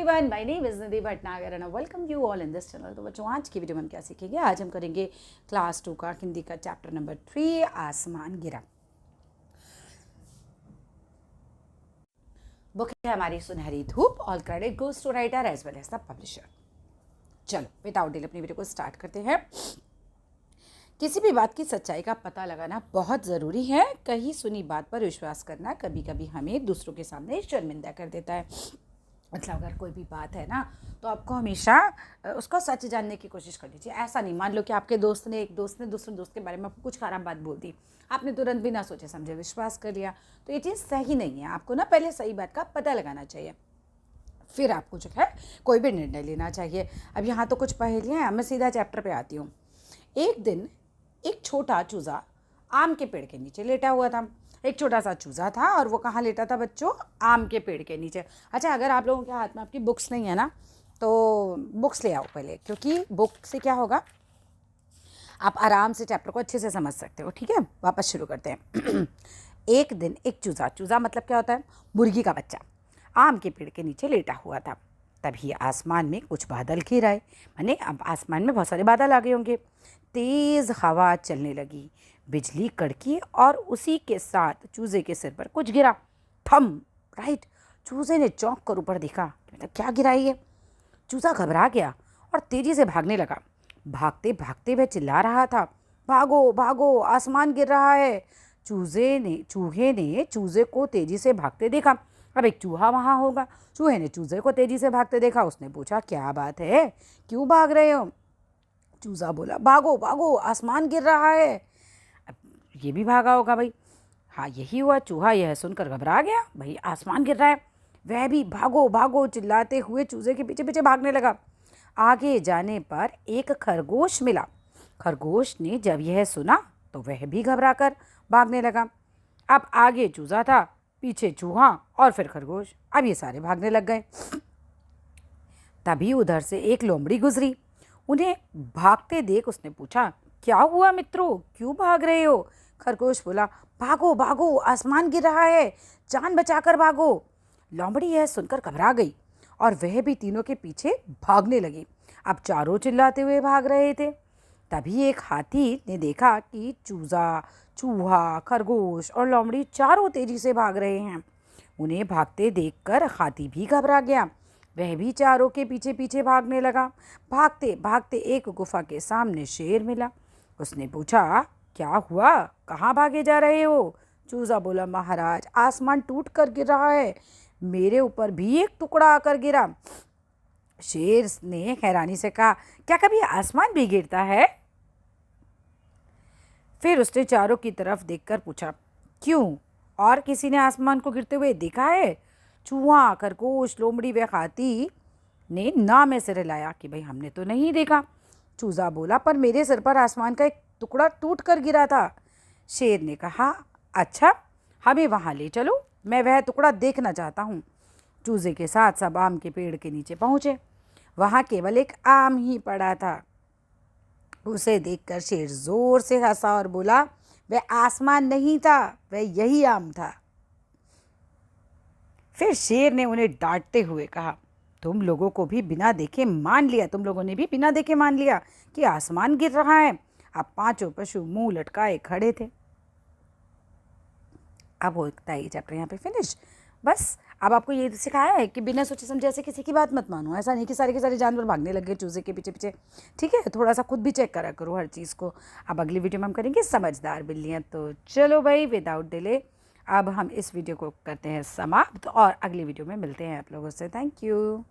everyone, my name is Nidhi Bhatnagar and I welcome you all in this channel। तो बच्चों आज की video में हम क्या सीखेंगे, आज हम करेंगे क्लास 2 का हिंदी का चैप्टर नंबर 3 आसमान गिरा। बुक है हमारी सुनहरी धूप। All credit goes to writer as well as the publisher. चलो विदाउट डिले अपनी वीडियो को स्टार्ट करते हैं। किसी भी बात की सच्चाई का पता लगाना बहुत ज़रूरी है। कहीं सुनी बात पर विश्वास करना कभी कभी हमें दूसरों के सामने शर्मिंदा कर देता है। मतलब अगर कोई भी बात है ना, तो आपको हमेशा उसका सच जानने की कोशिश करनी चाहिए। ऐसा नहीं, मान लो कि आपके दोस्त ने दूसरे दोस्त के बारे में आपको कुछ खराब बात बोल दी, आपने तुरंत बिना सोचे समझे विश्वास कर लिया, तो ये चीज़ सही नहीं है। आपको ना पहले सही बात का पता लगाना चाहिए, फिर आपको जो है कोई भी निर्णय लेना चाहिए। अब यहाँ तो कुछ पहेलियाँ हैं, मैं सीधा चैप्टर पे आती हूँ। एक दिन एक छोटा चूज़ा आम के पेड़ के नीचे लेटा हुआ था। एक छोटा सा चूज़ा था और वो कहाँ लेटा था बच्चों? आम के पेड़ के नीचे। अच्छा, अगर आप लोगों के हाथ में आपकी बुक्स नहीं है ना, तो बुक्स ले आओ पहले, क्योंकि बुक से क्या होगा, आप आराम से चैप्टर को अच्छे से समझ सकते हो। ठीक है, वापस शुरू करते हैं। एक दिन एक चूज़ा मतलब क्या होता है? मुर्गी का बच्चा आम के पेड़ के नीचे लेटा हुआ था। तभी आसमान में कुछ बादल घिर आए, माने अब आसमान में बहुत सारे बादल आ गए होंगे। तेज़ हवा चलने लगी, बिजली कड़की और उसी के साथ चूज़े के सिर पर कुछ गिरा। ठम, राइट। चूज़े ने चौंक कर ऊपर देखा, मतलब क्या गिरा ये? चूज़ा घबरा गया और तेज़ी से भागने लगा। भागते भागते वह चिल्ला रहा था, भागो भागो, आसमान गिर रहा है। चूहे ने चूज़े को तेज़ी से भागते देखा। अब एक चूहा वहाँ होगा। चूहे ने चूज़े को तेज़ी से भागते देखा। उसने पूछा, क्या बात है, क्यों भाग रहे हो? चूज़ा बोला, भागो भागो, आसमान गिर रहा है। अब ये भी भागा होगा भाई। हाँ, यही हुआ। चूहा यह सुनकर घबरा गया, भाई आसमान गिर रहा है। वह भी भागो भागो चिल्लाते हुए चूजे के पीछे पीछे भागने लगा। आगे जाने पर एक खरगोश मिला। खरगोश ने जब यह सुना तो वह भी घबरा कर भागने लगा। अब आगे चूजा था, पीछे चूहा और फिर खरगोश। अब ये सारे भागने लग गए। तभी उधर से एक लोमड़ी गुजरी। उन्हें भागते देख उसने पूछा, क्या हुआ मित्रों, क्यों भाग रहे हो? खरगोश बोला, भागो भागो, आसमान गिर रहा है, जान बचाकर भागो। लोमड़ी यह सुनकर घबरा गई और वह भी तीनों के पीछे भागने लगी। अब चारों चिल्लाते हुए भाग रहे थे। तभी एक हाथी ने देखा कि चूजा, चूहा, खरगोश और लोमड़ी चारों तेजी से भाग रहे हैं। उन्हें भागते देखकर हाथी भी घबरा गया। वह भी चारों के पीछे पीछे भागने लगा। भागते भागते एक गुफा के सामने शेर मिला। उसने पूछा, क्या हुआ, कहाँ भागे जा रहे हो? चूजा बोला, महाराज आसमान टूट कर गिर रहा है, मेरे ऊपर भी एक टुकड़ा आकर गिरा। शेर ने हैरानी से कहा, क्या कभी आसमान भी गिरता है? फिर उसने चारों की तरफ देखकर पूछा, क्यों, और किसी ने आसमान को गिरते हुए देखा है? चूहा, खरगोश, लोमड़ी व हाथी ने ना में सिर हिलाया कि भाई हमने तो नहीं देखा। चूजा बोला, पर मेरे सिर पर आसमान का एक टुकड़ा टूट कर गिरा था। शेर ने कहा, अच्छा, हमें वहाँ ले चलो, मैं वह टुकड़ा देखना चाहता हूँ। चूजे के साथ सब आम के पेड़ के नीचे पहुँचे। वहाँ केवल एक आम ही पड़ा था। उसे देखकर शेर जोर से हंसा और बोला, वह आसमान नहीं था, वह यही आम था। फिर शेर ने उन्हें डांटते हुए कहा, तुम लोगों ने भी बिना देखे मान लिया कि आसमान गिर रहा है। अब पांचों पशु मुंह लटकाए खड़े थे। अब होता है ये चैप्टर यहाँ पे फिनिश। बस अब आपको ये सिखाया है कि बिना सोचे समझे ऐसे किसी की बात मत मानो। ऐसा नहीं कि सारे के सारे जानवर भागने लग गए चूजे के पीछे पीछे। ठीक है, थोड़ा सा खुद भी चेक करा करो हर चीज़ को। अब अगली वीडियो में हम करेंगे समझदार बिल्लियाँ। तो चलो भाई, विदाउट डिले अब हम इस वीडियो को करते हैं समाप्त और अगली वीडियो में मिलते हैं आप लोगों से। Thank you.